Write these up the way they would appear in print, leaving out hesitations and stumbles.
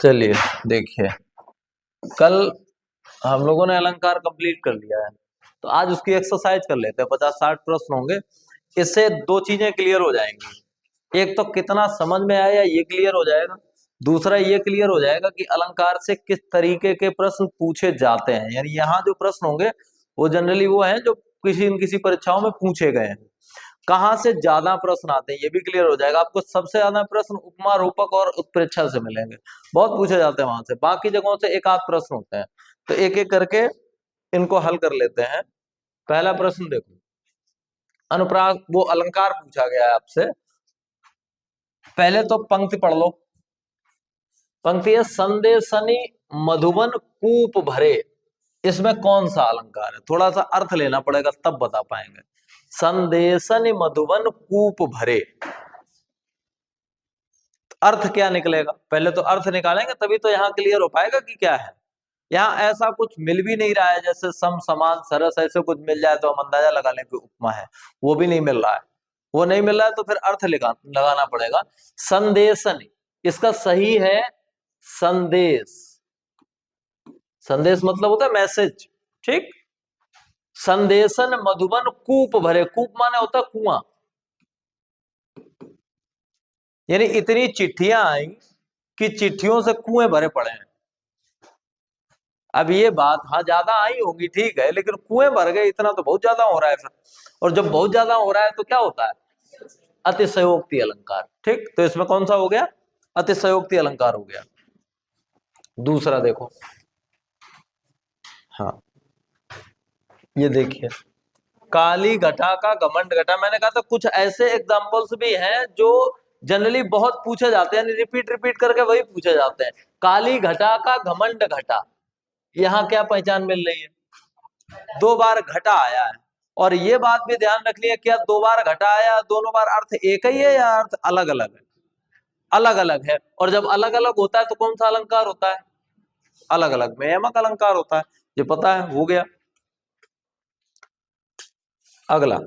चलिए देखिए, कल हम लोगों ने अलंकार कंप्लीट कर लिया है, तो आज उसकी एक्सरसाइज कर लेते हैं। 50-60 प्रश्न होंगे, इससे दो चीजें क्लियर हो जाएंगी। एक तो कितना समझ में आया ये क्लियर हो जाएगा, दूसरा ये क्लियर हो जाएगा कि अलंकार से किस तरीके के प्रश्न पूछे जाते हैं। यानी यहाँ जो प्रश्न होंगे वो जनरली वो हैं जो किसी न किसी परीक्षाओं में पूछे गए हैं। कहाँ से ज्यादा प्रश्न आते हैं ये भी क्लियर हो जाएगा। आपको सबसे ज्यादा प्रश्न उपमा, रूपक और उत्प्रेक्षा से मिलेंगे, बहुत पूछे जाते हैं वहां से। बाकी जगहों से एक आध प्रश्न होते हैं, तो एक एक करके इनको हल कर लेते हैं। पहला प्रश्न देखो, अनुप्रास वो अलंकार पूछा गया है आपसे। पहले तो पंक्ति पढ़ लो। पंक्ति है, संदेशनी मधुबन कूप भरे। इसमें कौन सा अलंकार है? थोड़ा सा अर्थ लेना पड़ेगा तब बता पाएंगे। संदेशन मधुबन कूप भरे, अर्थ क्या निकलेगा? पहले तो अर्थ निकालेंगे तभी तो यहाँ क्लियर हो पाएगा कि क्या है। यहाँ ऐसा कुछ मिल भी नहीं रहा है, जैसे सम, समान, सरस ऐसे कुछ मिल जाए तो हम अंदाजा लगा लें कि उपमा है, वो भी नहीं मिल रहा है। वो नहीं मिल रहा है तो फिर अर्थ लगाना पड़ेगा। संदेशन, इसका सही है संदेश। संदेश मतलब होता है मैसेज, ठीक। संदेशन मधुबन कूप भरे, कूप माने होता है कुआं। यानी इतनी चिट्ठियां आई कि चिट्ठियों से कुएं भरे पड़े हैं। अब ये बात, हाँ ज्यादा आई होगी ठीक है, लेकिन कुएं भर गए इतना तो बहुत ज्यादा हो रहा है फिर। और जब बहुत ज्यादा हो रहा है तो क्या होता है? अतिशयोक्ति अलंकार, ठीक। तो इसमें कौन सा हो गया? अतिशयोक्ति अलंकार हो गया। दूसरा देखो, हाँ ये देखिए, काली घटा का घमंड घटा। मैंने कहा था कुछ ऐसे एग्जांपल्स भी हैं जो जनरली बहुत पूछे जाते हैं, रिपीट रिपीट करके वही पूछे जाते हैं। काली घटा का घमंड घटा, यहाँ क्या पहचान मिल रही है? दो बार घटा आया है। और ये बात भी ध्यान रखनी है, क्या दो बार घटा आया, दोनों बार अर्थ एक ही है या अर्थ अलग अलग है? अलग अलग है। और जब अलग अलग होता है तो कौन सा अलंकार होता है? अलग अलग में यमक अलंकार होता है। ये पता है, हो गया। अगला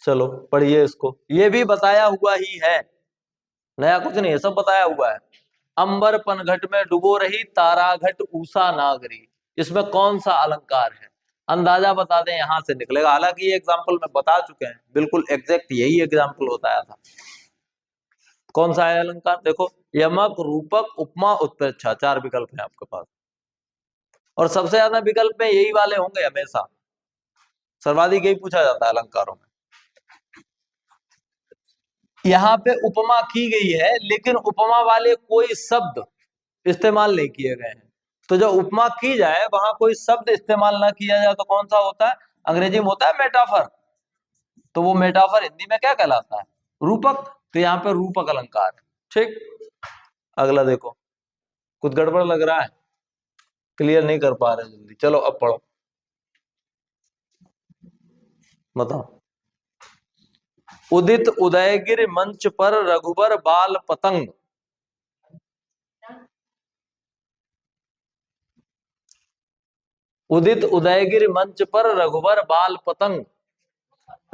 चलो पढ़िए इसको, ये भी बताया हुआ ही है, नया कुछ नहीं है, सब बताया हुआ है। अंबर पनघट में डुबो रही तारा घट ऊषा नागरी, इसमें कौन सा अलंकार है? अंदाजा बता दें, यहां से निकलेगा। हालांकि ये एग्जाम्पल में बता चुके हैं, बिल्कुल एग्जैक्ट यही एग्जाम्पल बताया था। कौन सा है अलंकार? देखो, यमक, रूपक, उपमा, उत्प्रेक्षा, चार विकल्प हैं आपके पास। और सबसे ज्यादा विकल्प में यही वाले होंगे हमेशा, सर्वाधिक यही पूछा जाता है अलंकारों में। यहाँ पे उपमा की गई है, लेकिन उपमा वाले कोई शब्द इस्तेमाल नहीं किए गए हैं। तो जब उपमा की जाए वहां कोई शब्द इस्तेमाल ना किया जाए तो कौन सा होता है? अंग्रेजी में होता है मेटाफर। तो वो मेटाफर हिंदी में क्या कहलाता है? रूपक। तो यहाँ पे रूपक अलंकार, ठीक। अगला देखो, कुछ गड़बड़ लग रहा है, क्लियर नहीं कर पा रहे जल्दी, चलो अब पढ़ो, बताओ। उदित उदयगिर मंच पर रघुबर बाल पतंग। उदित उदयगिर मंच पर रघुबर बाल पतंग।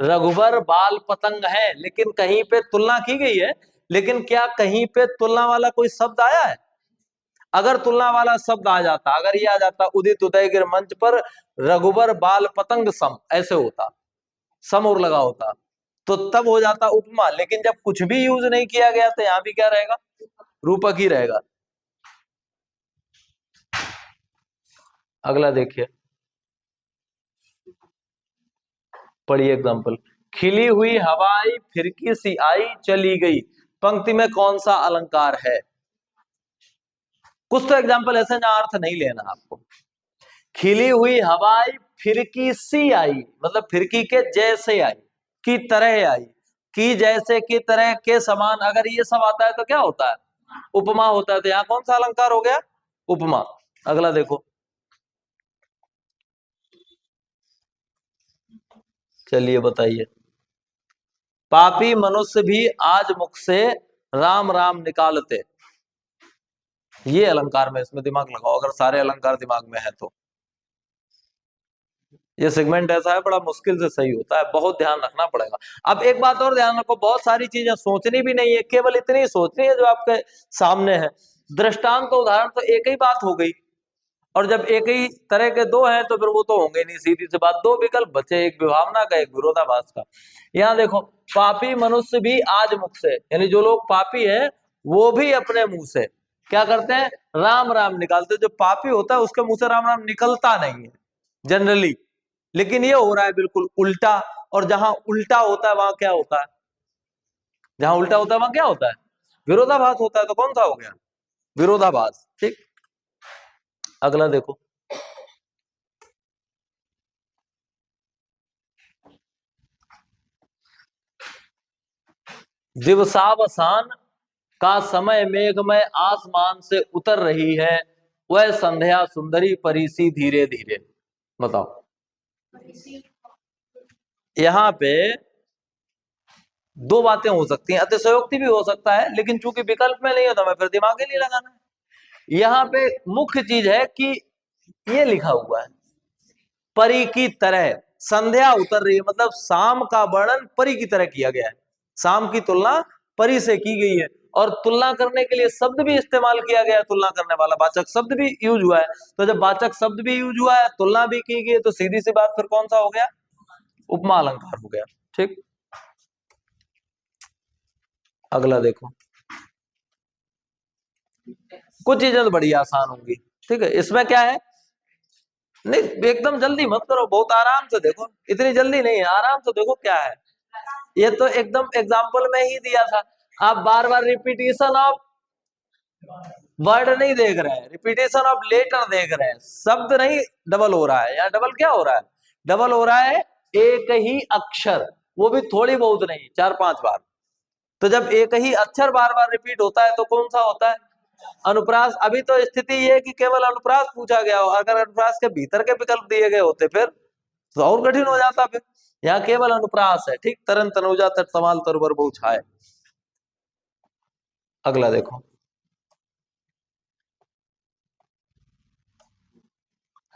रघुबर बाल पतंग है, लेकिन कहीं पे तुलना की गई है, लेकिन क्या कहीं पे तुलना वाला कोई शब्द आया है? अगर तुलना वाला शब्द आ जाता, अगर ये आ जाता उदित उदयगिर मंच पर रघुबर बाल पतंग सम, ऐसे होता, सम और लगा होता, तो तब हो जाता उपमा। लेकिन जब कुछ भी यूज नहीं किया गया तो यहां भी क्या रहेगा? रूपक ही रहेगा। अगला देखिए, पढ़िए एग्जाम्पल। खिली हुई हवाई फिरकी सी आई चली गई, पंक्ति में कौन सा अलंकार है? कुछ तो एग्जाम्पल ऐसे जहां अर्थ नहीं लेना आपको। खिली हुई हवाई फिरकी सी आई, मतलब फिरकी के जैसे आई, की तरह आई, की जैसे, की तरह, के समान, अगर ये सब आता है तो क्या होता है? उपमा होता है। तो यहाँ कौन सा अलंकार हो गया? उपमा। अगला देखो, चलिए बताइए। पापी मनुष्य भी आज मुख से राम राम निकालते, ये अलंकार में, इसमें दिमाग लगाओ अगर सारे अलंकार दिमाग में है तो। ये सेगमेंट ऐसा है, बड़ा मुश्किल से सही होता है, बहुत ध्यान रखना पड़ेगा। अब एक बात और ध्यान रखो, बहुत सारी चीजें सोचनी भी नहीं है, केवल इतनी सोचनी है जो आपके सामने है। दृष्टांत तो उदाहरण तो एक ही बात हो गई, और जब एक ही तरह के दो हैं तो फिर वो तो होंगे नहीं, सीधी सी बात। दो विकल्प बचे, एक विभावना का, एक विरोधाभास का। यहाँ देखो, पापी मनुष्य भी आज मुख से, यानी जो लोग पापी है वो भी अपने मुंह से क्या करते हैं, राम राम निकालते। जो पापी होता है उसके मुंह से राम राम निकलता नहीं है जनरली, लेकिन ये हो रहा है बिल्कुल उल्टा। और जहां उल्टा होता है वहां क्या होता है, जहां उल्टा होता है वहां क्या होता है, विरोधाभास होता है। तो कौन सा हो गया, विरोधाभास। ठीक, अगला देखो, दिवसावसान का समय मेघमय आसमान से उतर रही है, वह संध्या सुंदरी परिसी धीरे धीरे। बताओ, यहाँ पे दो बातें हो सकती हैं, अतिशयोक्ति भी हो सकता है, लेकिन चूंकि विकल्प में नहीं होता मैं फिर दिमाग ही नहीं लगाना है। यहाँ पे मुख्य चीज है कि ये लिखा हुआ है परी की तरह संध्या उतर रही है, मतलब शाम का वर्णन परी की तरह किया गया है, शाम की तुलना परी से की गई है। और तुलना करने के लिए शब्द भी इस्तेमाल किया गया है, तुलना करने वाला वाचक शब्द भी यूज हुआ है। तो जब वाचक शब्द भी यूज हुआ है, तुलना भी की गई है, तो सीधी सी बात फिर कौन सा हो गया, उपमा अलंकार हो गया। ठीक, अगला देखो, कुछ चीजें तो बड़ी आसान होंगी। ठीक है, इसमें क्या है, नहीं एकदम जल्दी मत करो, बहुत आराम से देखो, इतनी जल्दी नहीं है, आराम से देखो क्या है। ये तो एकदम एग्जाम्पल में ही दिया था। आप बार बार रिपीटेशन ऑफ वर्ड नहीं देख रहे हैं, रिपीटेशन ऑफ लेटर देख रहे हैं, शब्द नहीं डबल हो रहा है। यहाँ डबल क्या हो रहा है, डबल हो रहा है एक ही अक्षर, वो भी थोड़ी बहुत नहीं, 4-5 बार। तो जब एक ही अक्षर बार बार रिपीट होता है तो कौन सा होता है, अनुप्रास। अभी तो स्थिति ये है कि केवल अनुप्रास पूछा गया हो, अगर अनुप्रास के भीतर के विकल्प दिए गए होते फिर तो और कठिन हो जाता। फिर यहाँ केवल अनुप्रास है। ठीक, तरन तनुजा तट तमाल तरबर बहु छाए। अगला देखो,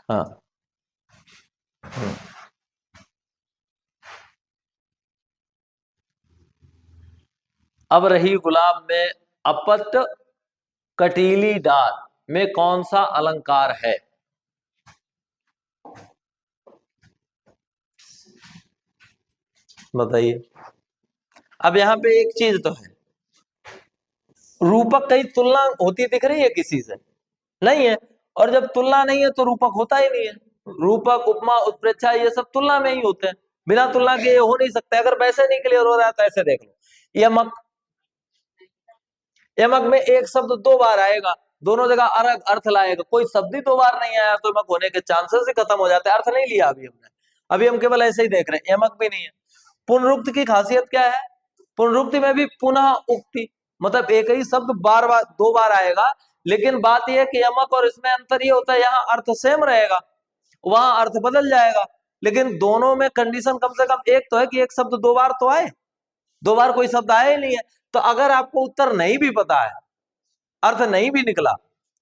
हाँ, अब रही गुलाब में अपट कटीली डाल में कौन सा अलंकार है। बताइए। अब यहाँ पे एक चीज तो है, रूपक कहीं तुलना होती दिख रही है किसी से, नहीं है। और जब तुलना नहीं है तो रूपक होता ही नहीं है। रूपक उपमा उत्प्रेक्षा ये सब तुलना में ही होते हैं, बिना तुलना के ये हो नहीं सकते। अगर वैसे नहीं क्लियर हो रहा है तो ऐसे देख लो, यमक, यमक में एक शब्द दो बार आएगा, दोनों जगह अलग अर्थ लाएगा, कोई शब्द ही दो बार नहीं आया तो यमक होने के चांसेस ही खत्म हो जाते हैं। अर्थ नहीं लिया अभी हमने, अभी हम केवल ऐसे ही देख रहे हैं, यमक भी नहीं है। पुनरुक्ति की खासियत क्या है, पुनरुक्ति में भी पुनः उक्ति, मतलब एक ही शब्द बार बार दो बार आएगा, लेकिन बात यह है कि यमक और इसमें अंतर ये होता है, यहाँ अर्थ सेम रहेगा, वहां अर्थ बदल जाएगा। लेकिन दोनों में कंडीशन कम से कम एक तो है कि एक शब्द दो बार तो आए, दो बार कोई शब्द आया ही नहीं है। तो अगर आपको उत्तर नहीं भी पता है, अर्थ नहीं भी निकला,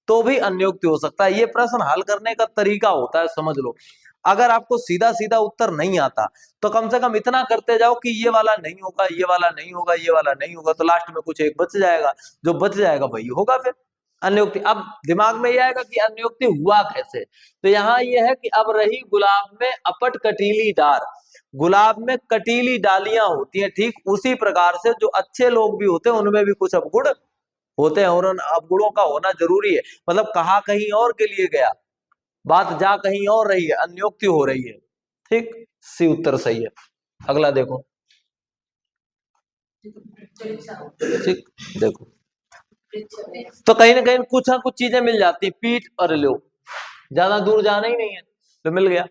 तो भी अन्योक्ति हो सकता है। ये प्रश्न हल करने का तरीका होता है, समझ लो। अगर आपको सीधा सीधा उत्तर नहीं आता तो कम से कम इतना करते जाओ कि ये वाला नहीं होगा, ये वाला नहीं होगा, ये वाला नहीं होगा, तो लास्ट में कुछ एक बच जाएगा, जो बच जाएगा वही होगा फिर अन्योक्ति। अब दिमाग में ये आएगा कि अन्योक्ति हुआ कैसे, तो यहाँ ये है कि अब रही गुलाब में अपट कटीली डार, गुलाब में कटीली डालियां होती हैं, ठीक उसी प्रकार से जो अच्छे लोग भी होते हैं उनमें भी कुछ अवगुण होते हैं, और उन अवगुणों का होना जरूरी है। मतलब कहा कहीं और के लिए गया, बात जा कहीं और रही है, अन्योक्ति हो रही है। ठीक, सी उत्तर सही है। अगला देखो, ठीक, देखो, तो कहीं ना कहीं कुछ ना कुछ चीजें मिल जाती, पीठ और लो, ज्यादा दूर जाना ही नहीं है तो मिल गया।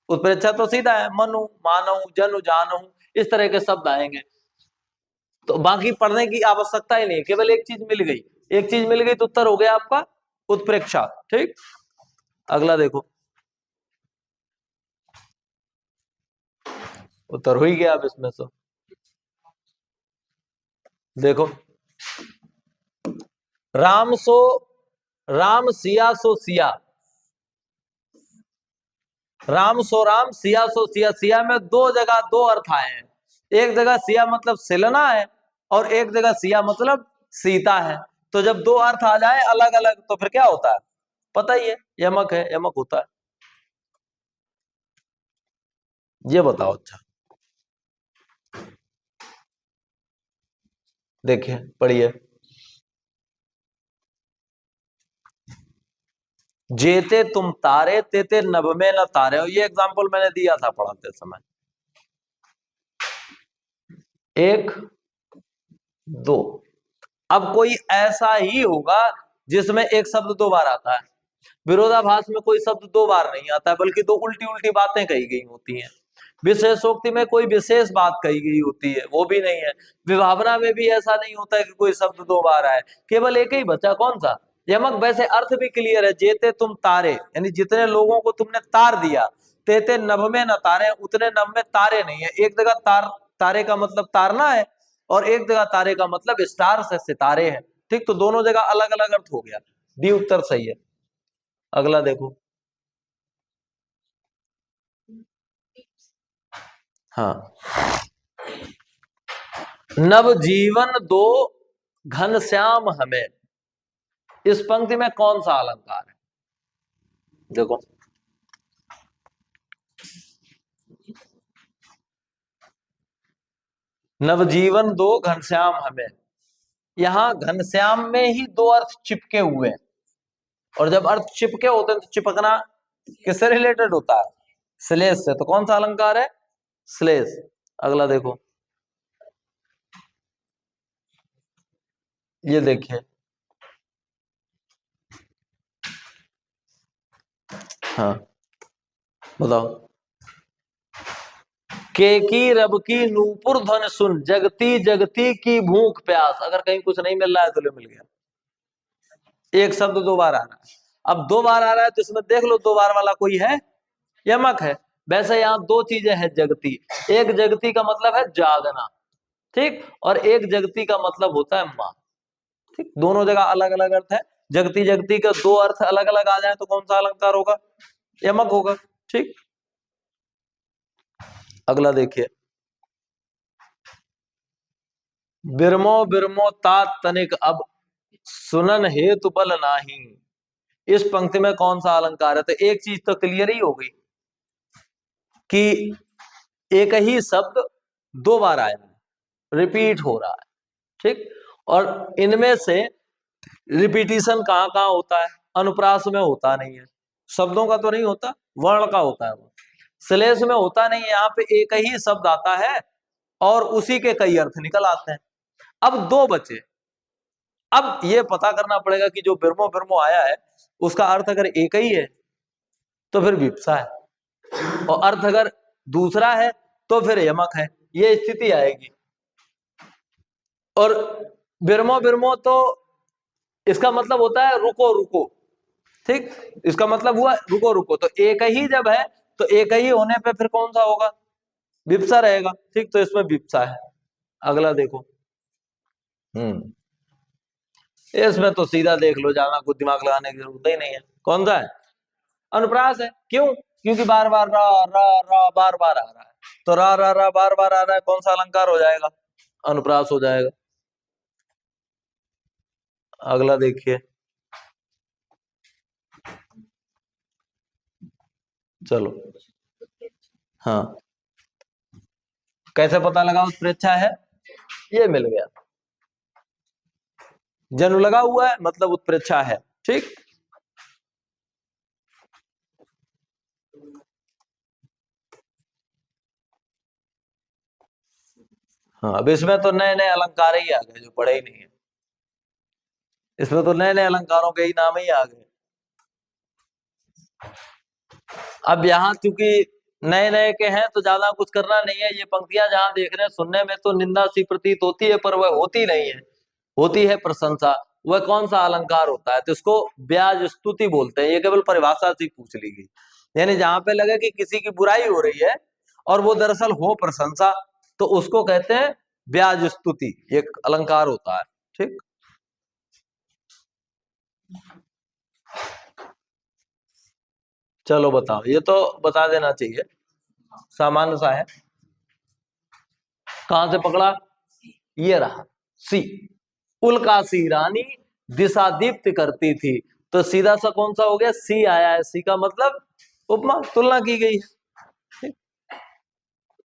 उत्प्रेक्षा तो सीधा है, मनु मानव जनु जानू, इस तरह के शब्द आएंगे, तो बाकी पढ़ने की आवश्यकता ही नहीं, केवल एक चीज मिल गई, एक चीज मिल गई तो उत्तर हो गया आपका उत्प्रेक्षा। ठीक, अगला देखो, उत्तर हो ही गया अब इसमें से। देखो, राम सो राम सिया सो सिया, राम सो राम, सिया सो सिया। सिया में दो जगह दो अर्थ आए हैं। एक जगह सिया मतलब सिलना है, और एक जगह सिया मतलब सीता है। तो जब दो अर्थ आ जाए अलग अलग तो फिर क्या होता है, पता ही है, यमक है, यमक होता है। ये बताओ। अच्छा देखिए, पढ़िए। जेते तुम तारे तेते नभ में न तारे हो। ये एग्जाम्पल मैंने दिया था पढ़ाते समय। एक, दो। अब कोई ऐसा ही होगा जिसमें एक शब्द दो बार आता है। विरोधाभास में कोई शब्द दो बार नहीं आता है, बल्कि दो उल्टी उल्टी बातें कही गई होती हैं। विशेषोक्ति में कोई विशेष बात कही गई होती है, वो भी नहीं है। विभावना में भी ऐसा नहीं होता है कि कोई शब्द दो बार आए, केवल एक ही बचा, कौन सा, यमक। वैसे अर्थ भी क्लियर है, जेते तुम तारे, यानी जितने लोगों को तुमने तार दिया। तेते नभ में न तारे, उतने नभ में तारे नहीं है। एक जगह तार, तारे का मतलब तारना है, और एक जगह तारे का मतलब स्टार से सितारे हैं। ठीक, तो दोनों जगह अलग अलग अर्थ हो गया। डी उत्तर सही है। अगला देखो। हाँ, नव जीवन दो घनश्याम हमें। इस पंक्ति में कौन सा अलंकार है, देखो। नवजीवन दो घनश्याम हमें, यहां घनश्याम में ही दो अर्थ चिपके हुए हैं। और जब अर्थ चिपके होते हैं तो चिपकना किससे रिलेटेड होता है, श्लेष से। तो कौन सा अलंकार है, श्लेष। अगला देखो। ये देखिए, हाँ बताओ। के की रब की नूपुर ध्वन सुन, जगती जगती की भूख प्यास। अगर कहीं कुछ नहीं मिल रहा है तो ले मिल गया। एक शब्द दो बार आ रहा है। अब दो बार आ रहा है तो इसमें देख लो दो बार वाला कोई है, यमक है। वैसे यहाँ दो चीजें हैं जगती। एक जगती का मतलब है जागना, ठीक, और एक जगती का मतलब होता है माँ। ठीक, दोनों जगह अलग अलग अर्थ है। जगती जगती के दो अर्थ अलग अलग आ जाए तो कौन सा अलंकार होगा, यमक होगा। ठीक, अगला देखिए। बिरमो बिरमो तात तनिक अब, सुनन हेतु बल नाही। इस पंक्ति में कौन सा अलंकार है, तो एक चीज तो क्लियर ही हो गई कि एक ही शब्द दो बार आया है, रिपीट हो रहा है। ठीक, और इनमें से रिपीटिशन कहाँ कहाँ होता है, अनुप्रास में होता नहीं है, शब्दों का तो नहीं होता, वर्ण का होता है वो। श्लेष में होता नहीं है, यहाँ पे एक ही शब्द आता है और उसी के कई अर्थ निकल आते हैं। अब दो बचे। अब ये पता करना पड़ेगा कि जो बिरमो बिरमो आया है उसका अर्थ अगर एक ही है तो फिर विप्सा है, और अर्थ अगर दूसरा है तो फिर यमक है। ये स्थिति आएगी। और बिरमो बिरमो तो इसका मतलब होता है रुको रुको। ठीक, इसका मतलब हुआ रुको रुको, तो एक ही जब है तो एक ही होने पे फिर कौन सा होगा, विप्सा रहेगा। ठीक, तो इसमें विप्सा है। अगला देखो। इसमें तो सीधा देख लो, ज्यादा कुछ दिमाग लगाने की जरूरत ही नहीं है। कौन सा है, अनुप्रास है। क्यों, क्योंकि बार बार रा रा रा बार बार आ रहा है। तो रा रा रा बार बार आ रहा है, कौन सा अलंकार हो जाएगा, अनुप्रास हो जाएगा। अगला देखिए। चलो, हाँ, कैसे पता लगा उत्प्रेक्षा है, ये मिल गया। जन्म लगा हुआ है मतलब उत्प्रेक्षा है। ठीक, हाँ, अब इसमें तो नए नए अलंकार ही आ गए जो पढ़े ही नहीं है। इसमें तो नए नए अलंकारों के ही नाम ही आ गए। अब यहाँ चूंकि नए नए के हैं तो ज्यादा कुछ करना नहीं है। ये पंक्तियां जहां देख रहे हैं सुनने में तो निंदा सी प्रतीत होती है, पर वह होती नहीं है, होती है प्रशंसा। वह कौन सा अलंकार होता है, तो इसको ब्याज स्तुति बोलते हैं। ये केवल परिभाषा से पूछ ली गई, यानी जहां पे लगे कि किसी की बुराई हो रही है और वो दरअसल हो प्रशंसा, तो उसको कहते हैं ब्याज स्तुति, एक अलंकार होता है। ठीक, चलो बताओ, ये तो बता देना चाहिए, सामान्य सा है। कहां से पकड़ा? ये रहा सी। उल्कासी रानी दिशा दीप्त करती थी, तो सीधा सा कौन सा हो गया? सी आया है। सी का मतलब उपमा, तुलना की गई है।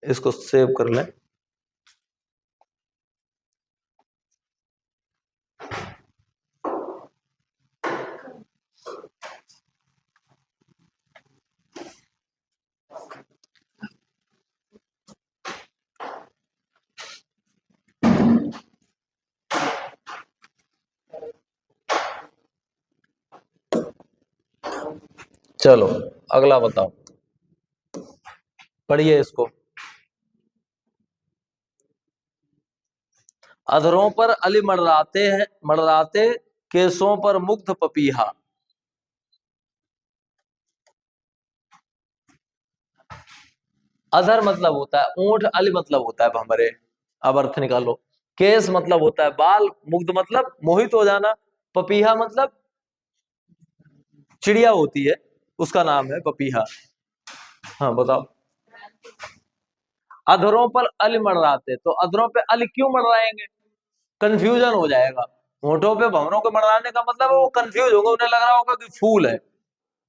इसको सेव कर लें। चलो अगला बताओ, पढ़िए इसको। अधरों पर अली मंडराते हैं, मंडराते केसों पर मुग्ध पपीहा। अधर मतलब होता है ऊंट, अली मतलब होता है भंवरे। अब अर्थ निकालो। केस मतलब होता है बाल, मुग्ध मतलब मोहित हो जाना, पपीहा मतलब चिड़िया होती है, उसका नाम है पपीहा। हाँ बताओ। अधरों पर अली मंडराते, तो अधरों पे अली क्यों मंडराएंगे? कंफ्यूजन हो जाएगा। होठों पे भंवरों को मंडराने का मतलब है वो कंफ्यूज होगा, उन्हें लग रहा होगा कि फूल है।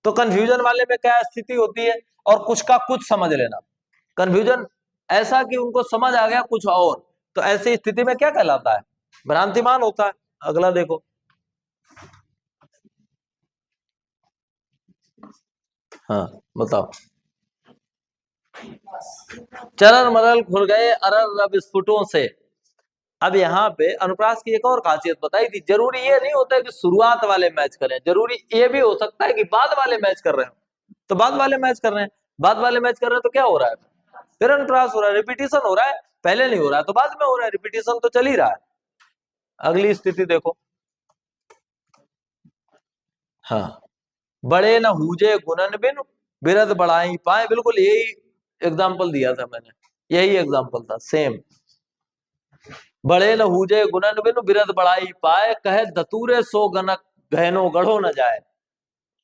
तो कंफ्यूजन वाले में क्या स्थिति होती है? और कुछ का कुछ समझ लेना। कंफ्यूजन ऐसा कि उनको समझ आ गया कुछ और, तो ऐसी स्थिति में क्या कहलाता है? भ्रांतिमान होता है। अगला देखो। हाँ बताओ। चरल मरल खुल गए अरल रब स्फुटों से। अब यहाँ पे अनुप्रास की एक और खासियत बताई थी। जरूरी ये नहीं होता है कि शुरुआत वाले मैच करें, जरूरी ये भी हो सकता है कि बाद वाले मैच कर रहे हो। तो बाद वाले मैच कर रहे हैं, बाद वाले मैच कर रहे हैं तो क्या हो रहा है? फिर अनुप्रास हो रहा है, रिपीटिशन हो रहा है। पहले नहीं हो रहा है तो बाद में हो रहा है, रिपीटिशन तो चल ही रहा है। अगली स्थिति देखो। हाँ, बड़े न हूजे गुणन बिन बिरद बढ़ाई पाए। बिल्कुल यही एग्जाम्पल दिया था मैंने, यही एग्जाम्पल था सेम। बड़े न हूजे गुणन बिन बिरद बढ़ाई पाए, कहे दतूरे सो गनक गहनो गढ़ो न जाए।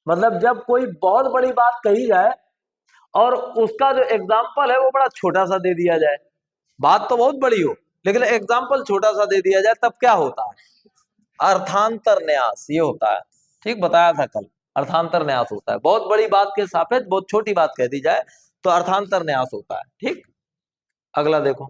मतलब जब कोई बहुत बड़ी बात कही जाए और उसका जो एग्जाम्पल है वो बड़ा छोटा सा दे दिया जाए। बात तो बहुत बड़ी हो लेकिन एग्जाम्पल छोटा सा दे दिया जाए, तब क्या होता है? अर्थांतर न्यास ये होता है। ठीक बताया था कल। अर्थांतर न्यास होता है, बहुत बड़ी बात के सापेक्ष बहुत छोटी बात कह दी जाए तो अर्थांतर न्यास होता है। ठीक, अगला देखो।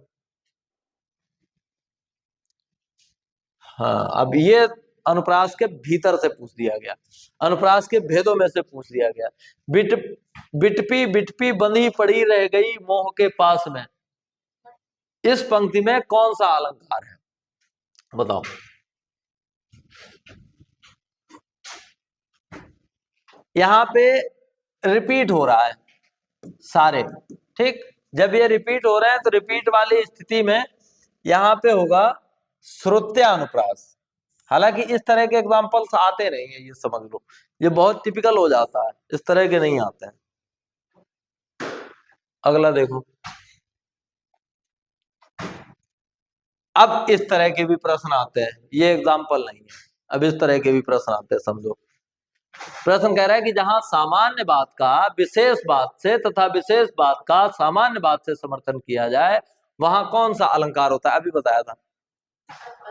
हाँ, अब ये अनुप्रास के भीतर से पूछ दिया गया, अनुप्रास के भेदों में से पूछ दिया गया। बिट बिटपी बिटपी बंधी पड़ी रह गई मोह के पास में। इस पंक्ति में कौन सा अलंकार है? बताओ। यहाँ पे रिपीट हो रहा है सारे। ठीक, जब ये रिपीट हो रहे हैं तो रिपीट वाली स्थिति में यहाँ पे होगा श्रुत्यानुप्रास। हालांकि इस तरह के एग्जाम्पल्स आते नहीं है, ये समझ लो, ये बहुत टिपिकल हो जाता है, इस तरह के नहीं आते हैं। अगला देखो। अब इस तरह के भी प्रश्न आते हैं, ये एग्जाम्पल नहीं है। अब इस तरह के भी प्रश्न आते हैं, समझो। प्रश्न कह रहा है कि जहां सामान्य बात का विशेष बात से तथा विशेष बात का सामान्य बात से समर्थन किया जाए, वहां कौन सा अलंकार होता है? अभी बताया था।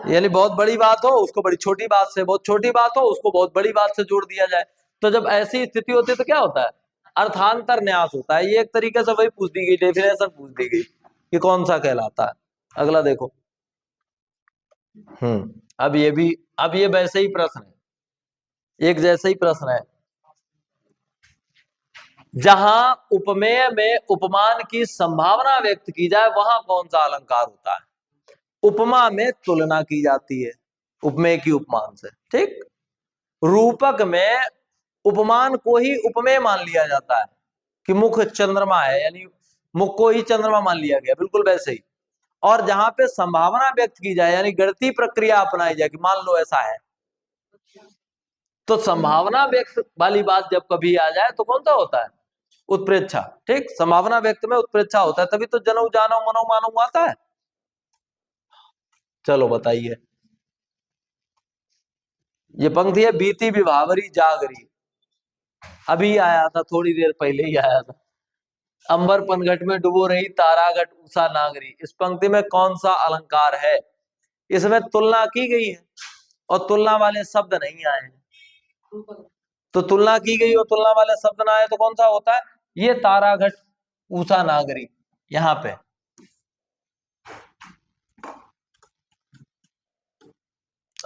यानी बहुत बड़ी बात हो उसको बड़ी छोटी बात से, बहुत छोटी बात हो उसको बहुत बड़ी बात से जोड़ दिया जाए। तो जब ऐसी स्थिति होती है तो क्या होता है? अर्थांतर न्यास होता है। ये एक तरीके से वही पूछ दी गई, डेफिनेशन पूछ दी गई कि कौन सा कहलाता है। अगला देखो। अब ये भी, अब ये वैसे ही प्रश्न है, एक जैसे ही प्रश्न है। जहां उपमेय में उपमान की संभावना व्यक्त की जाए वहां कौन सा अलंकार होता है? उपमा में तुलना की जाती है उपमेय की उपमान से। ठीक, रूपक में उपमान को ही उपमेय मान लिया जाता है कि मुख चंद्रमा है, यानी मुख को ही चंद्रमा मान लिया गया, बिल्कुल वैसे ही। और जहां पे संभावना व्यक्त की जाए यानी गणितीय प्रक्रिया अपनाई जाए कि मान लो ऐसा है, तो संभावना व्यक्त वाली बात जब कभी आ जाए तो कौन सा होता है? उत्प्रेक्षा। ठीक, संभावना व्यक्त में उत्प्रेक्षा होता है, तभी तो जनो जानो मनो मानो आता है। चलो बताइए। ये पंक्ति है, बीती विभावरी जागरी। अभी आया था, थोड़ी देर पहले ही आया था। अंबर पनघट में डुबो रही तारागढ़ उषा नागरी, इस पंक्ति में कौन सा अलंकार है? इसमें तुलना की गई है और तुलना वाले शब्द नहीं आए हैं। तो तुलना की गई और तुलना वाले शब्द ना आए तो कौन सा होता है? ये तारागढ़ उषा नागरी यहाँ पे।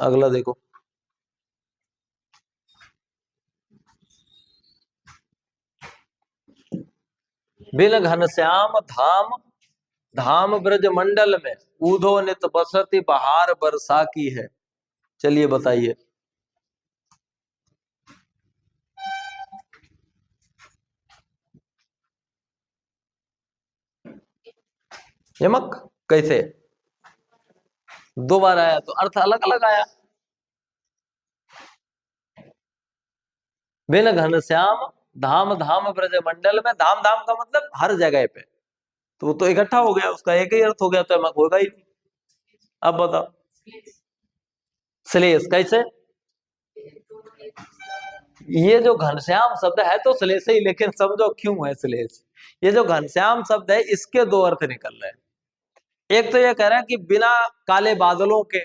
अगला देखो, बिन घनश्याम धाम धाम ब्रज मंडल में, ऊधो नित बसती बहार बरसा की है। चलिए बताइए। यमक कैसे? दो बार आया तो अर्थ अलग अलग आया। बिन घनश्याम धाम धाम ब्रज मंडल में, धाम धाम का मतलब हर जगह पे, तो वो तो इकट्ठा हो गया, उसका एक ही अर्थ हो गया, तो यमक होगा ही नहीं। अब बताओ श्लेष कैसे? ये जो घनश्याम शब्द है तो श्लेष ही, लेकिन समझो क्यों है श्लेष। ये जो घनश्याम शब्द है इसके दो अर्थ निकल रहे हैं। एक तो ये कह रहा है कि बिना काले बादलों के,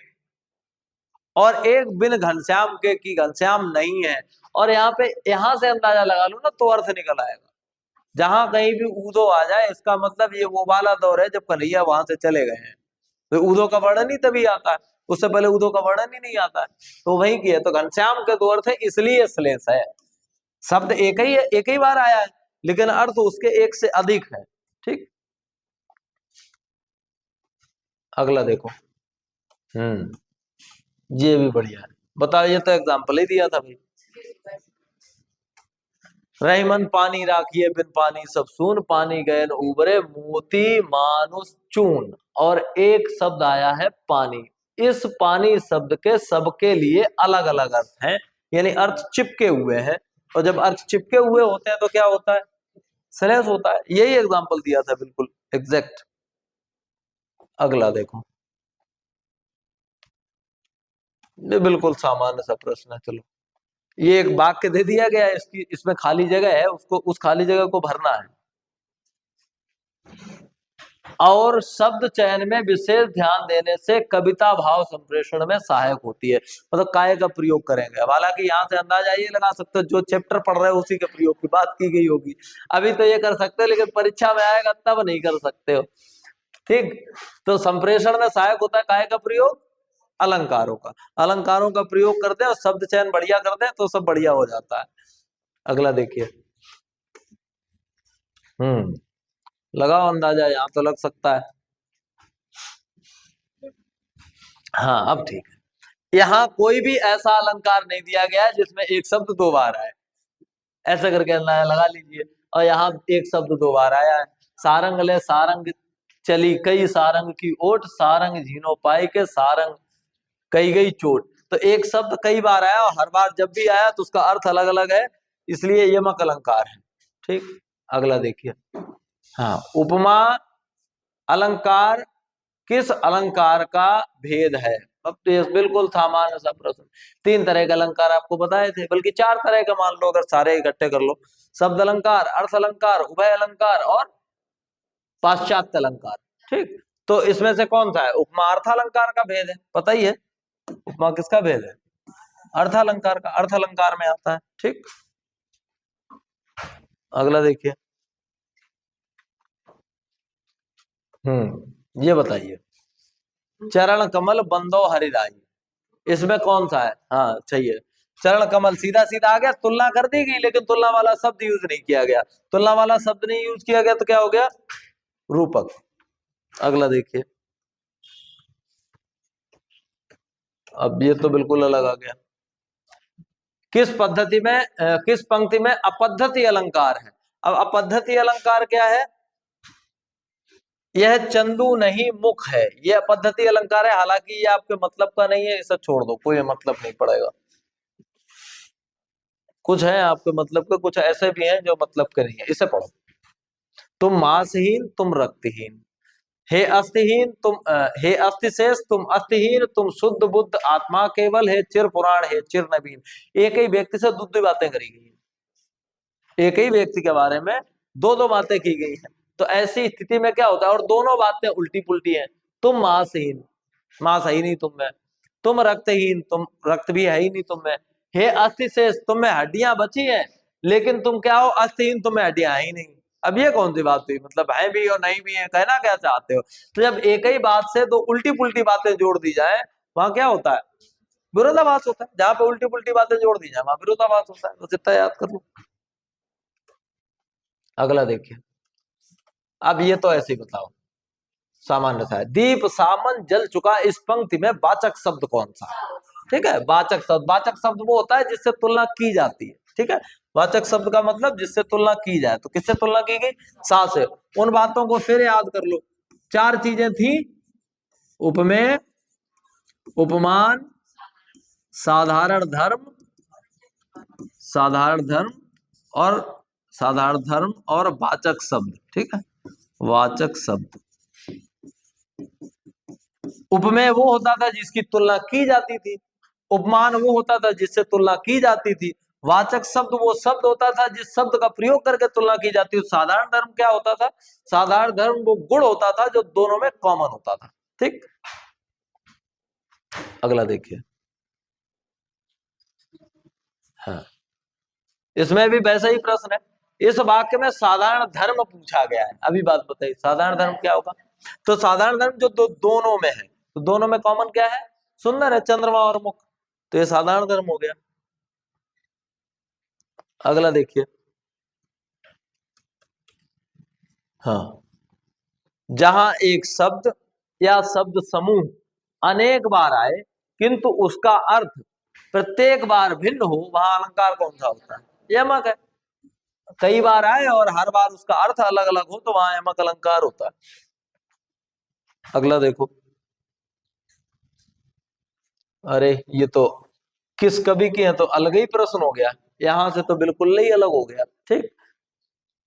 और एक बिन घनश्याम के कि घनश्याम नहीं है। और यहाँ पे यहां से अंदाजा लगा लो ना तो अर्थ निकल आएगा। जहां कहीं भी ऊदो आ जाए इसका मतलब ये वो वाला दौर है जब कन्हैया वहां से चले गए हैं, तो ऊदो का वर्णन ही तभी आता है, उससे पहले ऊदो का वर्णन ही नहीं आता है। तो वही की है, तो घनश्याम के दो अर्थ है इसलिए श्लेष है। शब्द एक ही है, एक ही बार आया है, लेकिन अर्थ उसके एक से अधिक है। ठीक, अगला देखो। ये भी बढ़िया है, बताओ। ये तो एग्जाम्पल ही दिया था भाई। रहीमन पानी राखिए बिन पानी सब सून, पानी गयन उबरे मोती मानुष चून। और एक शब्द आया है पानी। इस पानी शब्द के सबके लिए अलग अलग अर्थ हैं, यानी अर्थ चिपके हुए हैं। और जब अर्थ चिपके हुए होते हैं तो क्या होता है? श्लेष होता है। यही एग्जाम्पल दिया था, बिल्कुल एग्जैक्ट। अगला देखो, ये बिल्कुल सामान्य सा प्रश्न है। चलो, ये एक वाक्य दे दिया गया है, इसकी इसमें खाली जगह है, उसको उस खाली जगह को भरना है। और शब्द चयन में विशेष ध्यान देने से कविता भाव संप्रेषण में सहायक होती है। मतलब काय का प्रयोग करेंगे। अब हालांकि यहाँ से अंदाजा ये लगा सकते हो जो चैप्टर पढ़ रहे हो उसी के प्रयोग की बात की गई होगी। अभी तो ये कर सकते हो, लेकिन परीक्षा में आएगा तब नहीं कर सकते हो। ठीक, तो संप्रेषण में सहायक होता है काय का प्रयोग? अलंकारों का। अलंकारों का प्रयोग करते हैं और शब्द चयन बढ़िया करते हैं तो सब बढ़िया हो जाता है। अगला देखिए। लगाओ अंदाजा, यहाँ तो लग सकता है। हाँ अब ठीक है। यहाँ कोई भी ऐसा अलंकार नहीं दिया गया है जिसमें एक शब्द दो बार आए। ऐसा करके अंदाजा लगा लीजिए। और यहाँ एक शब्द दो बार आया है। सारंग ले सारंग चली कई सारंग की ओट, सारंग झीनो पाई के सारंग कई गई चोट। तो एक शब्द कई बार आया और हर बार जब भी आया तो उसका अर्थ अलग अलग है, इसलिए यमक अलंकार है। ठीक, अगला देखिए। हाँ, उपमा अलंकार किस अलंकार का भेद है? अब तो ये बिल्कुल सामान्य सा प्रश्न। तीन तरह के अलंकार आपको बताए थे, बल्कि चार तरह के मान लो, अगर सारे इकट्ठे कर लो। शब्द अलंकार, अर्थ अलंकार, उभय अलंकार और पाश्चात्य अलंकार। ठीक, तो इसमें से कौन सा है? उपमा अर्थ अलंकार का भेद है, पता ही है। उपमा किसका भेद है? अर्थ अलंकार का, अर्थ अलंकार में आता है। ठीक, अगला देखिए। ये बताइए। चरण कमल बंदो हरिराई, इसमें कौन सा है? हाँ चाहिए। चरण कमल सीधा सीधा आ गया, तुलना कर दी गई, लेकिन तुलना वाला शब्द यूज नहीं किया गया। तुलना वाला शब्द नहीं यूज किया गया तो क्या हो गया? रूपक। अगला देखिए। अब ये तो बिल्कुल अलग आ गया। किस पद्धति में किस पंक्ति में अपद्धति अलंकार है? अब अपद्धति अलंकार क्या है? यह चंदू नहीं मुख है, यह अपद्धति अलंकार है। हालांकि ये आपके मतलब का नहीं है, इसे छोड़ दो, कोई मतलब नहीं पड़ेगा। कुछ है आपके मतलब के, कुछ ऐसे भी हैं जो मतलब के नहीं है, इसे पढ़ो। तुम मांसहीन तुम रक्तहीन, हे अस्तिहीन तुम हे अस्तिशेष तुम अस्तिहीन, तुम शुद्ध बुद्ध आत्मा केवल, हे चिर पुराण हे चिर नवीन। एक ही व्यक्ति से दो दो बातें करी गई। एक ही व्यक्ति के बारे में दो दो बातें की गई है, तो ऐसी स्थिति में क्या होता है, और दोनों बातें उल्टी पुल्टी हैं। तुम मांसहीन, मांस है ही नहीं तुम में, तुम रक्तहीन, तुम रक्त भी है ही नहीं तुम में, हे अस्थि शेष, तुम में हड्डियां बची हैं, लेकिन तुम क्या हो, अस्थिहीन, तुम में हड्डियां है ही नहीं। अब ये कौन सी बात हुई, मतलब है भी और नहीं भी है, कहना क्या चाहते हो। तो जब एक ही बात से दो उल्टी पुल्टी बातें जोड़ दी जाए, वहां क्या होता है, विरोधाभास होता है। जहां पे उल्टी पुल्टी बातें जोड़ दी जाए वहां विरोधाभास होता है। तो जितना याद कर लो। अगला देखिए, अब ये तो ऐसे ही बताओ, सामान्य था, दीप सामन जल चुका, इस पंक्ति में वाचक शब्द कौन सा। ठीक है, वाचक शब्द, वाचक शब्द वो होता है जिससे तुलना की जाती है। ठीक है, वाचक शब्द का मतलब जिससे तुलना की जाए। तो किससे तुलना की गई, सा से। उन बातों को फिर याद कर लो। चार चीजें थी, उपमेय, उपमान, साधारण धर्म, साधारण धर्म और साधारण धर्म और वाचक शब्द। ठीक है, वाचक शब्द। उपमेय वो होता था जिसकी तुलना की जाती थी, उपमान वो होता था जिससे तुलना की जाती थी, वाचक शब्द वो शब्द होता था जिस शब्द का प्रयोग करके तुलना की जाती थी। साधारण धर्म क्या होता था, साधारण धर्म वो गुण होता था जो दोनों में कॉमन होता था। ठीक, अगला देखिए। हाँ, इसमें भी वैसा ही प्रश्न है। इस वाक्य में साधारण धर्म पूछा गया है, अभी बात बताइए साधारण धर्म क्या होगा। तो साधारण धर्म जो दोनों में है, तो दोनों में कॉमन क्या है, सुंदर है, चंद्रमा और मुख, तो ये साधारण धर्म हो गया। अगला देखिए। हाँ, जहां एक शब्द या शब्द समूह अनेक बार आए किंतु उसका अर्थ प्रत्येक बार भिन्न हो, वहां अलंकार कौन सा होता है, यमक है। कई बार आए और हर बार उसका अर्थ अलग अलग हो, तो वहां यमक अलंकार होता है। अगला देखो। अरे ये तो किस कवि की है, तो अलग ही प्रश्न हो गया, यहां से तो बिल्कुल ही अलग हो गया। ठीक,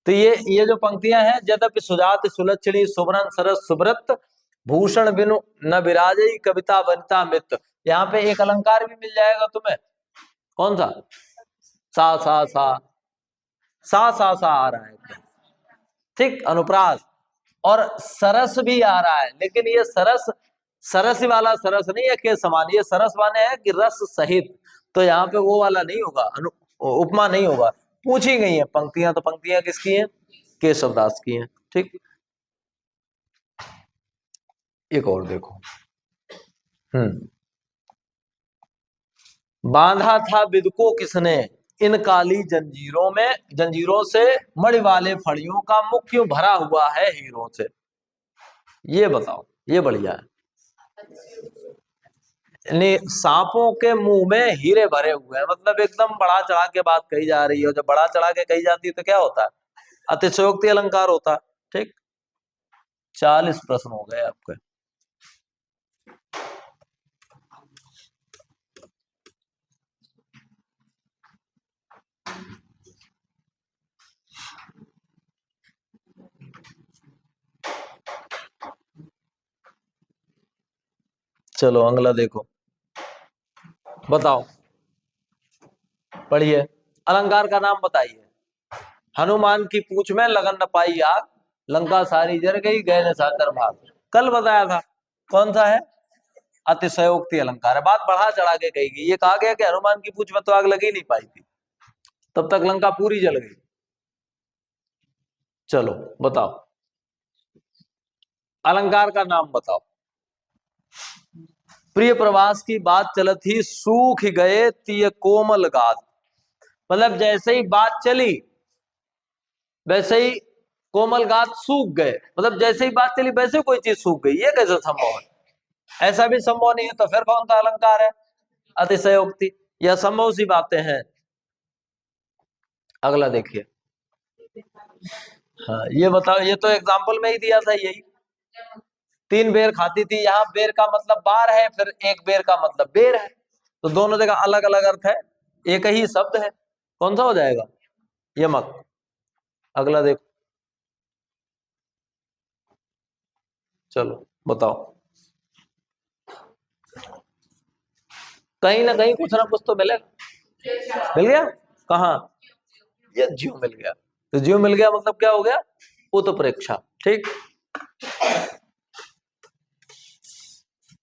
तो ये जो पंक्तियां हैं, यद्यपि सुजात सुलक्षणी सुवर्ण सरस सुब्रत भूषण बिनु न विराजई कविता वनिता मित्र, यहाँ पे एक अलंकार भी मिल जाएगा तुम्हें, कौन सा, सा सा सा सा आ रहा है। ठीक, अनुप्रास, और सरस भी आ रहा है, लेकिन ये सरस सरस वाला सरस नहीं है के समान, ये सरस माने है कि रस सहित। तो यहाँ पे वो वाला नहीं होगा, उपमा नहीं होगा। पूछी गई है पंक्तियां, तो पंक्तियां किसकी हैं, केशवदास की हैं। ठीक, एक और देखो। बांधा था विद को किसने, इन काली जंजीरों में, जंजीरों से मणि वाले फड़ियों का मुख क्यों भरा हुआ है हीरों से। ये बताओ, ये बढ़िया है। सांपों के मुंह में हीरे भरे हुए हैं, मतलब एकदम बढ़ा चढ़ा के बात कही जा रही है। जब बढ़ा चढ़ा के कही जाती है तो क्या होता है, अतिशयोक्ति अलंकार होता है। ठीक, 40 प्रश्न हो गए आपके। चलो अगला देखो, बताओ, पढ़िए। अलंकार का नाम बताइए। हनुमान की पूंछ में लगन न पाई आग, लंका सारी जर गई, गए न साकर भाग। कल बताया था, कौन सा है, अतिशयोक्ति अलंकार है। बात बढ़ा चढ़ा के कही गई। ये कहा गया कि हनुमान की पूंछ में तो आग लग ही नहीं पाई थी, तब तक लंका पूरी जल गई। चलो बताओ, अलंकार का नाम बताओ। प्रिय प्रवास की बात चलत ही सूख गए तिय कोमल गात, मतलब जैसे ही बात चली वैसे ही कोमल गात सूख गए, मतलब जैसे ही बात चली वैसे ही कोई चीज सूख गई। ये कैसे संभव है, ऐसा भी संभव नहीं है, तो फिर कौन सा अलंकार है, अतिशयोक्ति। यह संभव सी बातें हैं। अगला देखिए। हाँ, ये बताओ, ये तो एग्जाम्पल में ही दिया था यही। 3 बेर खाती थी, यहाँ बेर का मतलब बार है, फिर एक बेर का मतलब बेर है, तो दोनों जगह अलग अलग अर्थ है, एक ही शब्द है, कौन सा हो जाएगा, यमक। अगला देखो, चलो बताओ। कहीं ना कहीं कुछ ना कुछ तो मिलेगा। मिल गया, कहाँ, ये ज्यों मिल गया। तो ज्यों मिल गया मतलब क्या हो गया, उत्प्रेक्षा। ठीक,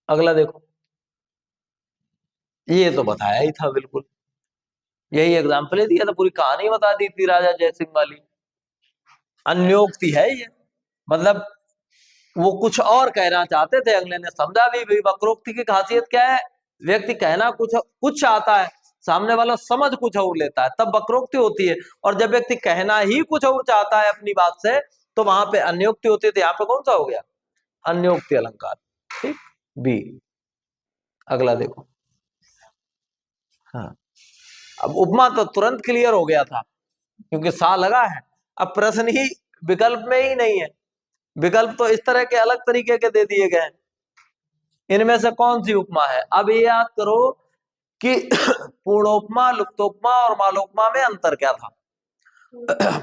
अगला देखो, ये तो बताया ही था बिल्कुल, यही एग्जाम्पल ही दिया था, पूरी कहानी बता दी थी राजा जयसिंह वाली। अन्योक्ति है ये, मतलब वो कुछ और कहना चाहते थे, अगले ने समझा भी। वक्रोक्ति की खासियत क्या है, व्यक्ति कहना कुछ कुछ चाहता है, सामने वाला समझ कुछ और लेता है, तब वक्रोक्ति होती है। और जब व्यक्ति कहना ही कुछ और चाहता है अपनी बात से, तो वहां पे अन्योक्ति होती है। तो यहाँ पे कौन सा हो गया, अन्योक्ति अलंकार। ठीक, बी। अगला देखो, हाँ, अब उपमा तो तुरंत क्लियर हो गया था, क्योंकि सा लगा है। अब प्रश्न ही विकल्प में ही नहीं है, विकल्प तो इस तरह के अलग तरीके के दे दिए गए हैं। इनमें से कौन सी उपमा है, अब ये याद करो कि पूर्णोपमा, लुप्तोपमा और मालोपमा में अंतर क्या था।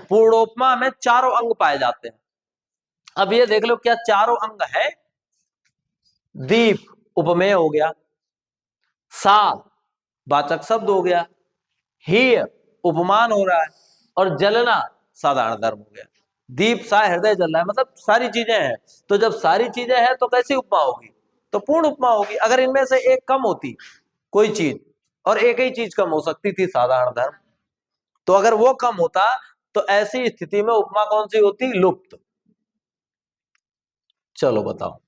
पूर्णोपमा में चारों अंग पाए जाते हैं। अब ये देख लो, क्या चारों अंग है, दीप उपमेय हो गया, सा वाचक शब्द हो गया, ही उपमान हो रहा है, और जलना साधारण धर्म हो गया। दीप सा हृदय जल रहा है, मतलब सारी चीजें हैं। तो जब सारी चीजें हैं तो कैसी उपमा होगी, तो पूर्ण उपमा होगी। अगर इनमें से एक कम होती कोई चीज, और एक ही चीज कम हो सकती थी, साधारण धर्म, तो अगर वो कम होता तो ऐसी स्थिति में उपमा कौन सी होती, लुप्त। चलो बताओ,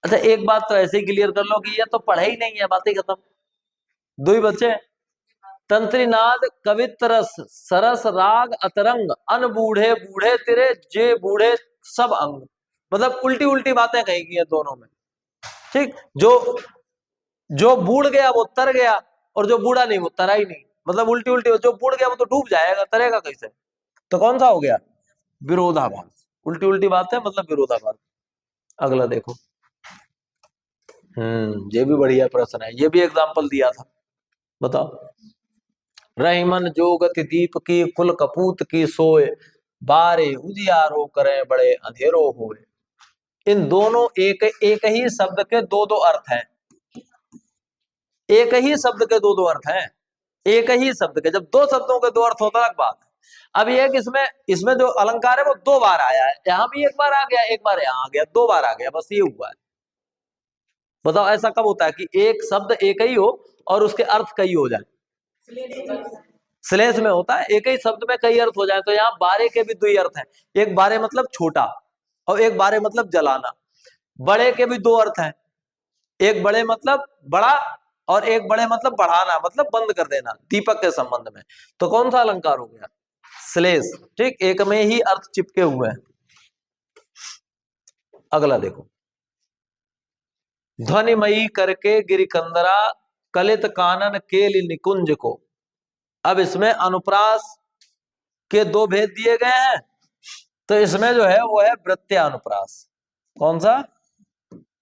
अच्छा एक बात तो ऐसे ही क्लियर कर लो कि ये तो पढ़े ही नहीं है, बातें खत्म। दो ही बच्चे, तंत्रीनाद कवित्रस सरस राग अतरंग अन बूढ़े बूढ़े तेरे जे बूढ़े सब अंग, मतलब उल्टी उल्टी बातें कही गई है दोनों में। ठीक, जो बूढ़ गया वो तर गया, और जो बूढ़ा नहीं वो तरा ही नहीं, मतलब उल्टी उल्टी। जो बूढ़ गया वो तो डूब जाएगा, तरेगा कैसे। तो कौन सा हो गया, विरोधाभास। उल्टी उल्टी बातें मतलब विरोधाभास। अगला देखो, ये भी बढ़िया प्रश्न है, ये भी एग्जाम्पल दिया था, बताओ। रहीमन जोगति दीप की कुल कपूत की सोए, बारे उजियारो करें बड़े अंधेरो होए। इन दोनों एक एक ही शब्द के दो दो अर्थ हैं, एक ही शब्द के दो दो अर्थ हैं, एक ही शब्द के। जब दो शब्दों के दो अर्थ होता है अलग बात है। अब ये कि इसमें इसमें जो अलंकार है वो दो बार आया है, यहां भी एक बार आ गया, एक बार यहां आ गया, दो बार आ गया, बस ये हुआ है। बताओ ऐसा कब होता है कि एक शब्द एक ही हो और उसके अर्थ कई हो जाए। श्लेष में होता है, एक ही शब्द में कई अर्थ हो जाए। तो यहाँ बारे के भी दो ही अर्थ हैं, एक बारे मतलब छोटा, और एक बारे मतलब जलाना। बड़े के भी दो अर्थ हैं, एक बड़े मतलब बड़ा, और एक बड़े मतलब बढ़ाना, मतलब बंद कर देना दीपक के संबंध में। तो कौन सा अलंकार हो गया, श्लेष। ठीक, एक में ही अर्थ चिपके हुए हैं। अगला देखो, ध्वनिमयी करके गिरिकंदरा कलित कानन केलि निकुंज को। अब इसमें अनुप्रास के दो भेद दिए गए हैं, तो इसमें जो है वो है वृत्त्यानुप्रास। कौन सा,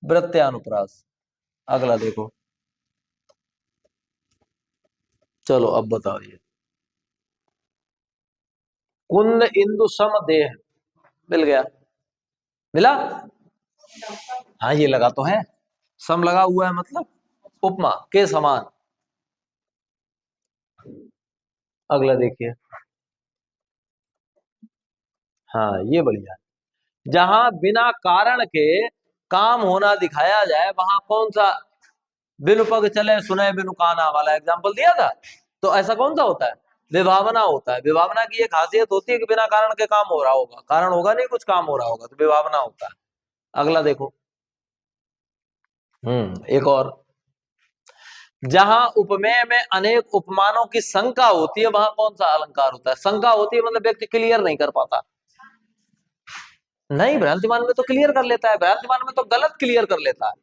वृत्त्यानुप्रास। अगला देखो, चलो अब बताओ ये, कुंद इंदु सम देह, मिल गया, मिला। हाँ ये लगा तो है, सम लगा हुआ है मतलब उपमा के समान। अगला देखिए, हाँ ये बढ़िया है। जहां बिना कारण के काम होना दिखाया जाए, वहां कौन सा, बिनु पग चले सुने बिनु काना वाला एग्जाम्पल दिया था। तो ऐसा कौन सा होता है, विभावना होता है। विभावना की एक खासियत होती है कि बिना कारण के काम हो रहा होगा, कारण होगा नहीं, कुछ काम हो रहा होगा, तो विभावना होता है। अगला देखो, एक और, जहां उपमेय में अनेक उपमानों की शंका होती है, वहां कौन सा अलंकार होता है। शंका होती है मतलब व्यक्ति क्लियर नहीं कर पाता। नहीं, भ्रांतिमान में तो क्लियर कर लेता है, भ्रांतिमान में तो गलत क्लियर कर लेता है।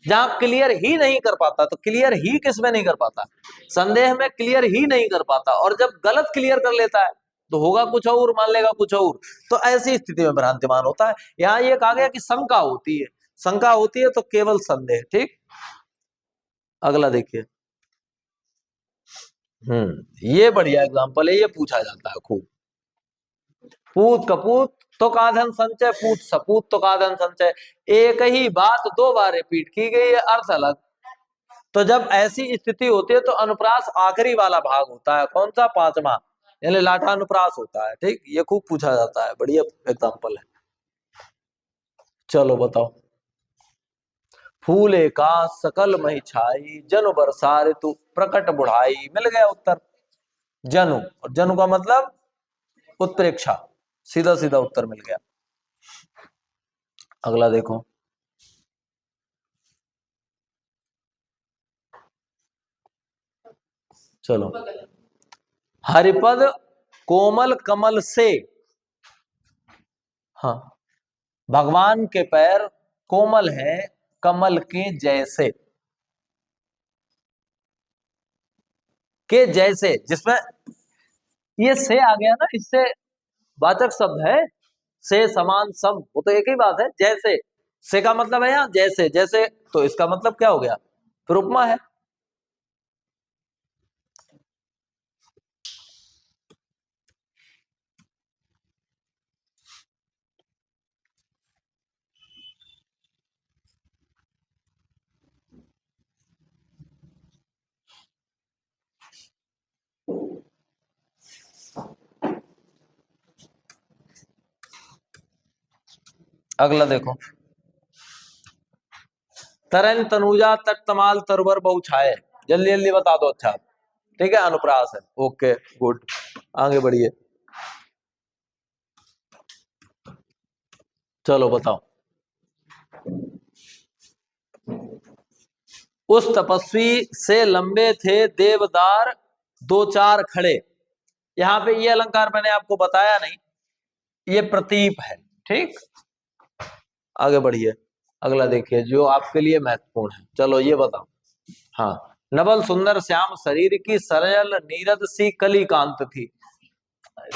जहां क्लियर ही नहीं कर पाता, तो क्लियर ही किसमें नहीं कर पाता, संदेह में क्लियर ही नहीं कर पाता। और जब गलत क्लियर कर लेता है तो होगा कुछ और, मान लेगा कुछ और, तो ऐसी स्थिति में भ्रांतिमान होता है। यहाँ ये कहा गया कि शंका होती है, शंका होती है तो केवल संदेह। ठीक, अगला देखिए, ये बढ़िया एग्जांपल है, ये पूछा जाता है खूब। पूत कपूत तो का धन संचय, पूत सपूत तो का धन संचय। एक ही बात दो बार रिपीट की गई है, अर्थ अलग। तो जब ऐसी स्थिति होती है तो अनुप्रास आखिरी वाला भाग होता है, कौन सा? पांचवा, यानी लाठानुप्रास होता है। ठीक, ये खूब पूछा जाता है, बढ़िया एग्जाम्पल है। चलो बताओ। फूले का सकल मही छाई, जनु बरसा ऋतु प्रकट बुढ़ाई। मिल गया उत्तर, जनु। और जनु का मतलब उत्प्रेक्षा, सीधा सीधा उत्तर मिल गया। अगला देखो। चलो, हरिपद कोमल कमल से, हाँ, भगवान के पैर कोमल हैं कमल के जैसे, के जैसे, जिसमें ये से आ गया ना, इससे वाचक शब्द है, से समान सम, वो तो एक ही बात है। जैसे, से का मतलब है यहाँ जैसे, जैसे, तो इसका मतलब क्या हो गया? फिर उपमा है। अगला देखो। तरन तनुजा तट तमाल तरवर बहु छाए। जल्दी जल्दी बता दो। अच्छा, ठीक है, अनुप्रास है। ओके, गुड, आगे बढ़िए। चलो बताओ। उस तपस्वी से लंबे थे देवदार दो चार खड़े। यहां पे ये अलंकार मैंने आपको बताया नहीं, ये प्रतीप है। ठीक, आगे बढ़िए। अगला देखिए जो आपके लिए महत्वपूर्ण है। चलो ये बताओ। हाँ, नवल सुंदर श्याम शरीर की सरल नीरद सी कली कांत थी।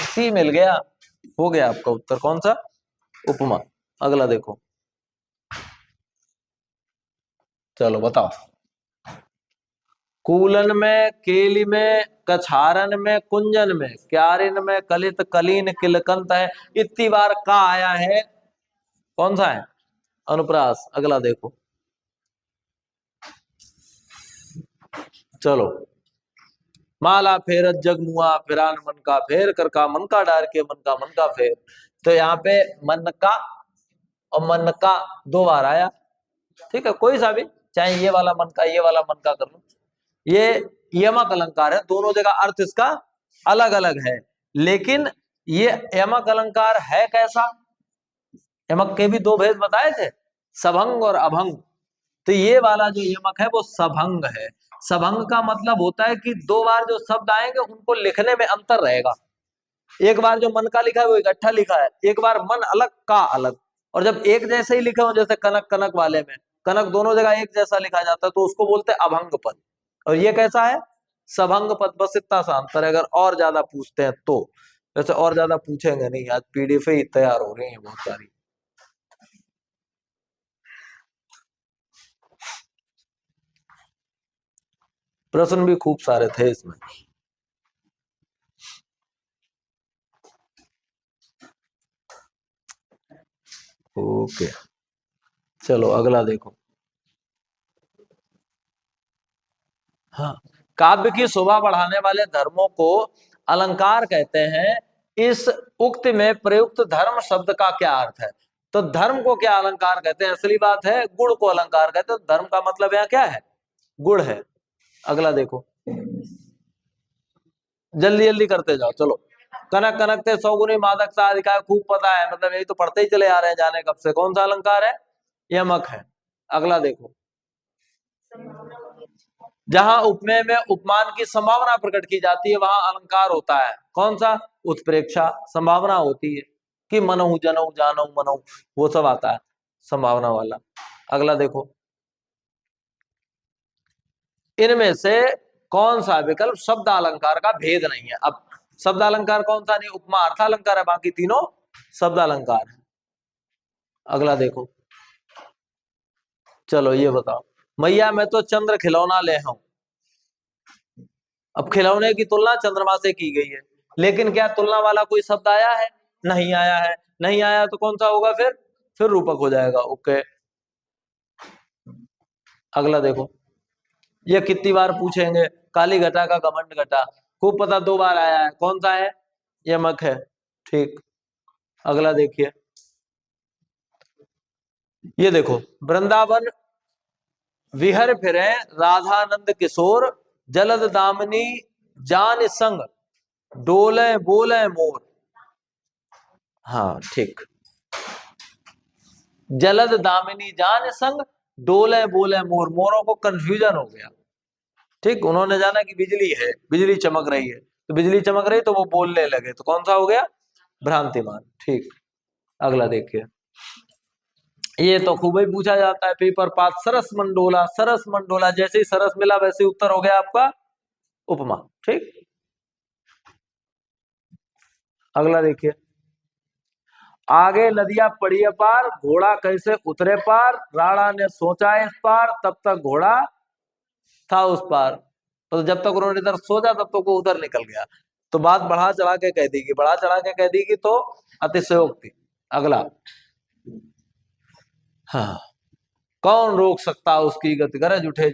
सी मिल गया, हो गया आपका उत्तर। कौन सा? उपमा। अगला देखो। चलो बताओ। कूलन में, केली में, कछारन में, कुंजन में, क्यारिन में, कलित कलीन किलकंत है। इतनी बार का आया है, कौन सा है? अनुप्रास। अगला देखो। चलो, माला फेरत जगमुआ फिरान मन का फेर, कर का मन का डार के मन का मन का फेर। तो यहाँ पे मन का और मन का दो बार आया। ठीक है, कोई सा भी, चाहे ये वाला मन का, ये वाला मन का कर लो। ये यमक अलंकार है, दोनों जगह अर्थ इसका अलग अलग है। लेकिन ये यमक अलंकार है कैसा? यमक के भी दो भेद बताए थे, सभंग और अभंग। तो ये वाला जो यमक है वो सभंग है। सभंग का मतलब होता है कि दो बार जो शब्द आएंगे उनको लिखने में अंतर रहेगा। एक बार जो मन का लिखा है वो इकट्ठा लिखा है, एक बार मन अलग का अलग। और जब एक जैसे ही लिखे हो, जैसे कनक, कनक वाले में कनक दोनों जगह एक जैसा लिखा जाता है, तो उसको बोलते हैं अभंग पद। और ये कैसा है? सभंग पद। बस इतना सा अंतर है। अगर और ज्यादा पूछते हैं तो, वैसे और ज्यादा पूछेंगे नहीं, आज पीडीएफ ही तैयार हो रही है बहुत सारी। प्रश्न भी खूब सारे थे इसमें। ओके, चलो अगला देखो। हाँ, काव्य की शोभा बढ़ाने वाले धर्मों को अलंकार कहते हैं। इस उक्ति में प्रयुक्त धर्म शब्द का क्या अर्थ है? तो धर्म को क्या अलंकार कहते हैं? असली बात है, गुण को अलंकार कहते हैं। तो धर्म का मतलब यहाँ क्या है? गुण है। अगला देखो, जल्दी जल्दी करते जाओ। चलो, कनक कनक ते सौगुनी मादकता अधिकार, खूब पता है, मतलब यही तो पढ़ते ही चले आ रहे हैं जाने कब से। कौन सा अलंकार है? यमक है। अगला देखो। जहां उपमेय में उपमान की संभावना प्रकट की जाती है वहां अलंकार होता है। कौन सा? उत्प्रेक्षा, संभावना होती है कि मनहु जनऊ जानऊ मनऊ, वो सब आता है संभावना वाला। अगला देखो। इनमें से कौन सा विकल्प शब्द अलंकार का भेद नहीं है? अब शब्द अलंकार कौन सा नहीं? उपमा अर्थ अलंकार है, बाकी तीनों शब्द अलंकार है। अगला देखो। चलो ये बताओ। मैया मैं तो चंद्र खिलौना ले हूं। अब खिलौने की तुलना चंद्रमा से की गई है, लेकिन क्या तुलना वाला कोई शब्द आया है? नहीं आया है। नहीं आया तो कौन सा होगा फिर रूपक हो जाएगा। ओके, अगला देखो। ये कितनी बार पूछेंगे, काली घटा का घमंड घटा, खूब पता 2 बार आया है, कौन सा है, यमक है। ठीक, अगला देखिए, ये देखो, वृंदावन विहर फिरे राधानंद किशोर, जलद दामिनी जान संग, डोले बोले मोर। हाँ ठीक, जलद दामिनी जान संग, डोले बोले मोर, मोरों को कंफ्यूजन हो गया। ठीक, उन्होंने जाना कि बिजली है, बिजली चमक रही है, तो बिजली चमक रही तो वो बोलने लगे, तो कौन सा हो गया, भ्रांतिमान। ठीक, अगला देखिए, ये तो खूब ही पूछा जाता है पेपर पास, सरस मंडोला, सरस मंडोला, जैसे ही सरस मिला वैसे ही उत्तर हो गया आपका उपमा। ठीक, अगला देखिए, आगे नदियां पड़ी पार, घोड़ा कैसे उतरे पार, राणा ने सोचा इस पार, तब तक घोड़ा था उस पार। तो जब तक उन्होंने इधर सोचा तब तक वो उधर निकल गया। तो बात बढ़ा चढ़ा के कह देगी, बढ़ा चढ़ा के कह देगी तो अतिशयोक्ति। अगला, हाँ, कौन रोक सकता उसकी गति, गरज उठे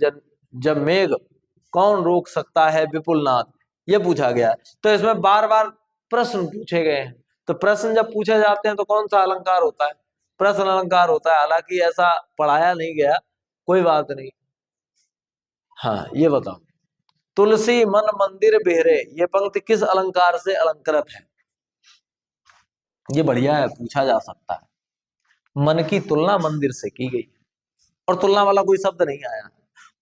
जब मेघ, कौन रोक सकता है विपुल नाद, ये पूछा गया है। तो इसमें बार बार प्रश्न पूछे गए हैं। तो प्रश्न जब पूछे जाते हैं तो कौन सा अलंकार होता है, प्रश्न अलंकार होता है। हालांकि ऐसा पढ़ाया नहीं गया, कोई बात नहीं। हाँ, ये बताओ, तुलसी मन मंदिर बेहरे, ये पंक्ति किस अलंकार से अलंकृत है। ये बढ़िया है, पूछा जा सकता है। मन की तुलना मंदिर से की गई और तुलना वाला कोई शब्द नहीं आया।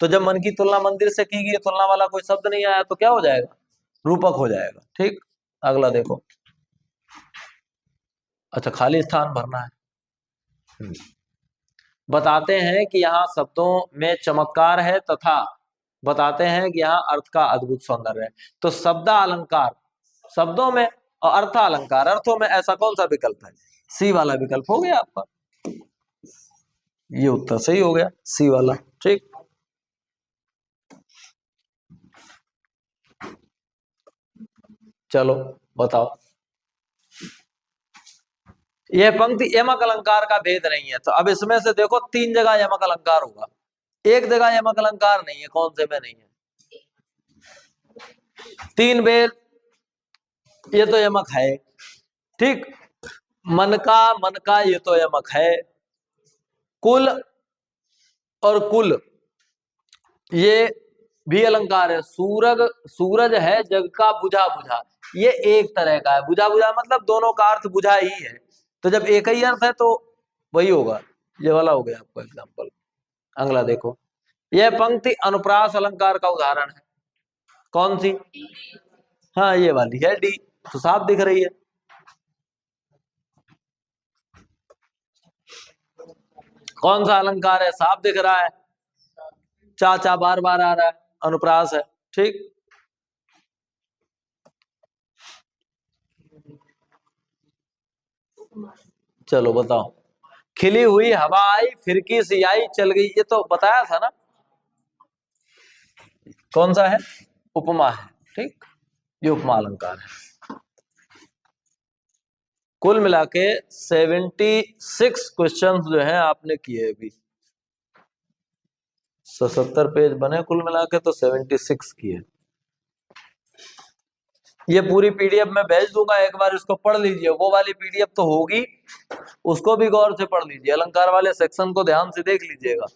तो जब मन की तुलना मंदिर से की गई, तुलना वाला कोई शब्द नहीं आया, तो क्या हो जाएगा, रूपक हो जाएगा। ठीक, अगला देखो, अच्छा, खाली स्थान भरना है। बताते हैं कि यहाँ शब्दों में चमत्कार है, तथा बताते हैं कि यहाँ अर्थ का अद्भुत सौंदर्य है। तो शब्द अलंकार शब्दों में और अर्थ अलंकार अर्थों में, ऐसा कौन सा विकल्प है, सी वाला विकल्प हो गया आपका। ये उत्तर सही हो गया, सी वाला। ठीक, चलो बताओ, यह पंक्ति यमक अलंकार का भेद नहीं है। तो अब इसमें से देखो, 3 जगह यमक अलंकार होगा, एक जगह यमक अलंकार नहीं है, कौन से में नहीं है, 3 वेद, ये तो यमक है। ठीक, मन का ये तो यमक है, कुल और कुल ये भी अलंकार है, सूरज है जग का बुझा बुझा, ये एक तरह का है, बुझा बुझा मतलब दोनों का अर्थ बुझा ही है। तो जब एक ही अर्थ है तो वही होगा, ये वाला हो गया आपका एग्जाम्पल। अगला देखो, यह पंक्ति अनुप्रास अलंकार का उदाहरण है, कौन सी, हाँ ये वाली है, डी, तो साफ दिख रही है। कौन सा अलंकार है, साफ दिख रहा है, चाचा बार बार आ रहा है, अनुप्रास है। ठीक, चलो बताओ, खिली हुई हवा आई, फिरकी सी आई चल गई, ये तो बताया था ना, कौन सा है, उपमा है। ठीक, ये उपमा अलंकार है। कुल मिला के 76 क्वेश्चन जो है आपने किए अभी, 77 पेज बने कुल मिला के, तो 76 किए। ये पूरी पीडीएफ में भेज दूंगा, एक बार इसको पढ़ लीजिए, वो वाली पीडीएफ तो होगी, उसको भी गौर से पढ़ लीजिए, अलंकार वाले सेक्शन को ध्यान से देख लीजिएगा।